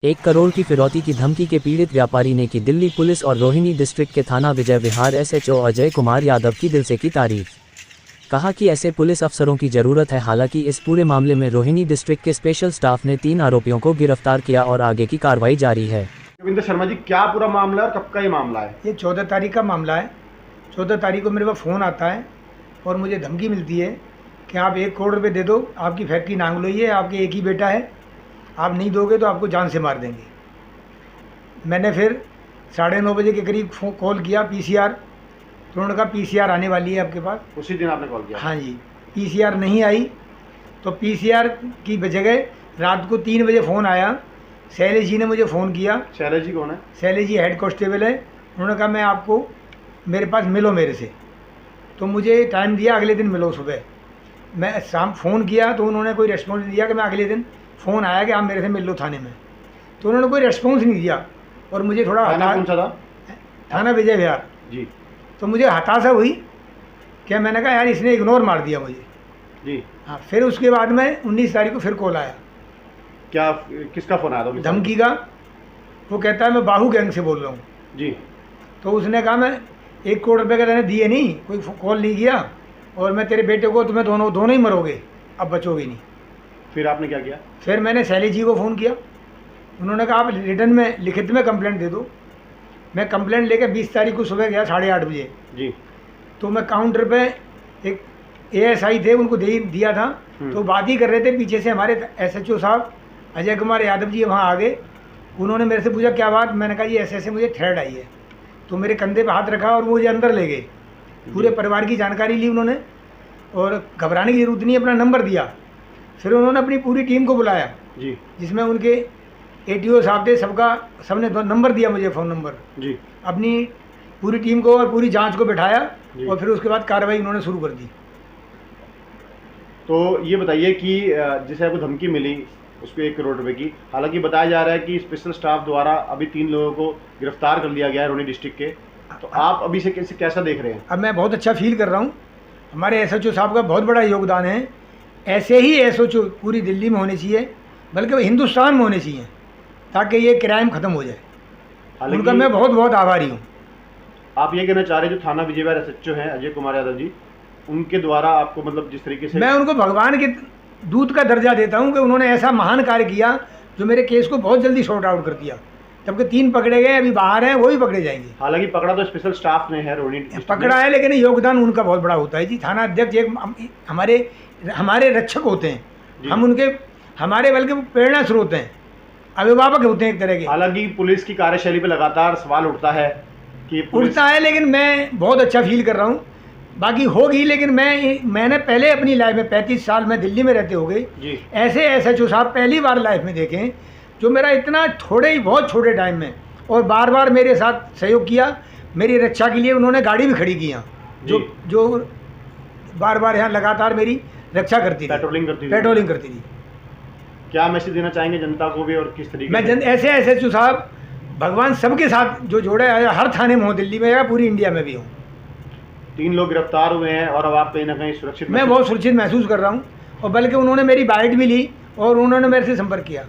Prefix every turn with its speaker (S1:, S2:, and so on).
S1: 1 करोड़ की फिरौती की धमकी के पीड़ित व्यापारी ने की दिल्ली पुलिस और रोहिणी डिस्ट्रिक्ट के थाना विजय विहार एसएचओ अजय कुमार यादव की दिल से की तारीफ। कहा कि ऐसे पुलिस अफसरों की जरूरत है। हालांकि इस पूरे मामले में रोहिणी डिस्ट्रिक्ट के स्पेशल स्टाफ ने 3 आरोपियों को गिरफ्तार किया और आगे की कार्रवाई जारी है।
S2: रविंद्र शर्मा जी, क्या पूरा मामला है और कब का ये मामला है?
S3: ये 14 तारीख का मामला है। 14 तारीख को मेरे पास फ़ोन आता है और मुझे धमकी मिलती है कि आप 1 करोड़ रुपये दे दो, आपकी फैक्ट्री नांगलोई है, आपके एक ही बेटा है, आप नहीं दोगे तो आपको जान से मार देंगे। मैंने फिर 9:30 बजे के करीब कॉल किया पीसीआर, तो उन्होंने कहा पीसीआर आने वाली है आपके पास।
S2: उसी दिन आपने कॉल किया?
S3: हाँ जी। पीसीआर नहीं आई तो पीसीआर की जगह रात को 3 बजे फ़ोन आया। शैलेश जी ने मुझे फ़ोन किया।
S2: शैलेश जी कौन है?
S3: शैलेश जी हेड कांस्टेबल है। उन्होंने कहा मैं आपको, मेरे पास मिलो मेरे से। तो मुझे टाइम दिया, अगले दिन मिलो सुबह। मैं शाम फ़ोन किया तो उन्होंने कोई रेस्पॉन्स नहीं दिया कि मैं अगले दिन फ़ोन आया कि आप मेरे से मिल लो थाने में, तो उन्होंने कोई रेस्पॉन्स नहीं दिया और मुझे थोड़ा
S2: थाना कौन सा था?
S3: थाना विजय विहार
S2: जी।
S3: तो मुझे हताशा हुई कि मैंने कहा यार इसने इग्नोर मार दिया मुझे
S2: जी।
S3: हाँ। फिर उसके बाद में 19 तारीख को फिर कॉल आया।
S2: क्या, किसका फ़ोन आया था?
S3: धमकी का। वो कहता है मैं बाहू गैंग से बोल रहा हूँ।
S2: जी।
S3: तो उसने कहा मैं 1 करोड़ रुपये का मैंने दिए नहीं, कोई कॉल नहीं किया, और मैं तेरे बेटे को, तुम्हें दोनों ही मरोगे, अब बचोगे नहीं।
S2: फिर आपने क्या किया?
S3: फिर मैंने शैलेश जी को फ़ोन किया। उन्होंने कहा आप रिटर्न में, लिखित में कंप्लेंट दे दो। मैं कंप्लेंट लेकर 20 तारीख को सुबह गया 8:30 बजे।
S2: जी।
S3: तो मैं काउंटर पे एक एएसआई थे, उनको दिया था। तो बात ही कर रहे थे, पीछे से हमारे एसएचओ साहब अजय कुमार यादव जी वहाँ आ गए। उन्होंने मेरे से पूछा क्या बात, मैंने कहा ये ऐसे मुझे थ्रेड आई है। तो मेरे कंधे पे हाथ रखा और मुझे अंदर ले गए। पूरे परिवार की जानकारी ली उन्होंने और घबराने की ज़रूरत नहीं, अपना नंबर दिया। फिर उन्होंने अपनी पूरी टीम को बुलाया
S2: जी,
S3: जिसमें उनके एटीओ साहब थे, सबने नंबर दिया मुझे, फ़ोन नंबर जी। अपनी पूरी टीम को और पूरी जांच को बिठाया और फिर उसके बाद कार्रवाई उन्होंने शुरू कर दी।
S2: तो ये बताइए कि जिसे आपको धमकी मिली उसको 1 करोड़ रुपए की, हालांकि बताया जा रहा है कि स्पेशल स्टाफ द्वारा अभी 3 लोगों को गिरफ्तार कर लिया गया है रोहिणी डिस्ट्रिक्ट के, तो आप अभी से कैसा देख रहे हैं?
S3: अब मैं बहुत अच्छा फील कर रहा हूँ। हमारे एसएचओ साहब का बहुत बड़ा योगदान है। ऐसे ही एसएचओ पूरी दिल्ली में होने चाहिए, बल्कि हिंदुस्तान में होने चाहिए, ताकि ये क्राइम ख़त्म हो जाए। उनका मैं बहुत बहुत आभारी हूँ।
S2: आप ये कहना चाह रहे हैं जो थाना विजय विहार एसएचओ हैं अजय कुमार यादव जी, उनके द्वारा आपको मतलब जिस तरीके से,
S3: मैं उनको भगवान के दूत का दर्जा देता हूँ कि उन्होंने ऐसा महान कार्य किया जो मेरे केस को बहुत जल्दी सॉर्ट आउट कर दिया। जबकि 3 पकड़े गए, अभी बाहर हैं, वो भी पकड़े जाएंगे।
S2: हालांकि पकड़ा तो स्पेशल स्टाफ ने है, रोहिणी
S3: पकड़ा है, लेकिन योगदान उनका बहुत बड़ा होता है जी। थाना अध्यक्ष एक हमारे रक्षक होते हैं, हम उनके, हमारे बल्कि प्रेरणा स्रोत हैं, अभिभावक होते हैं एक तरह के।
S2: हालांकि पुलिस की कार्यशैली पे लगातार सवाल उठता है कि
S3: उठता है, लेकिन मैं बहुत अच्छा फील कर रहा हूँ। बाकी होगी, लेकिन मैंने पहले अपनी लाइफ में 35 साल में दिल्ली में रहते हो गए, ऐसे एसएचओ साहब पहली बार लाइफ में देखें जो मेरा इतना बहुत छोटे टाइम में और बार बार मेरे साथ सहयोग किया। मेरी रक्षा के लिए उन्होंने गाड़ी भी खड़ी की यहाँ, जो बार बार यहाँ लगातार मेरी रक्षा करती थी, पेट्रोलिंग करती थी।
S2: क्या मैसेज देना चाहेंगे जनता को भी और किस तरीके
S3: मैं ऐसे एसएचओ साहब भगवान सबके साथ जो जोड़े, हर थाने में हो, दिल्ली में या पूरी इंडिया में भी हो।
S2: 3 लोग गिरफ्तार हुए हैं और अब आप कहीं ना कहीं सुरक्षित,
S3: मैं बहुत सुरक्षित महसूस कर रहा हूँ। और बल्कि उन्होंने मेरी बाइट भी ली और उन्होंने मेरे से संपर्क किया।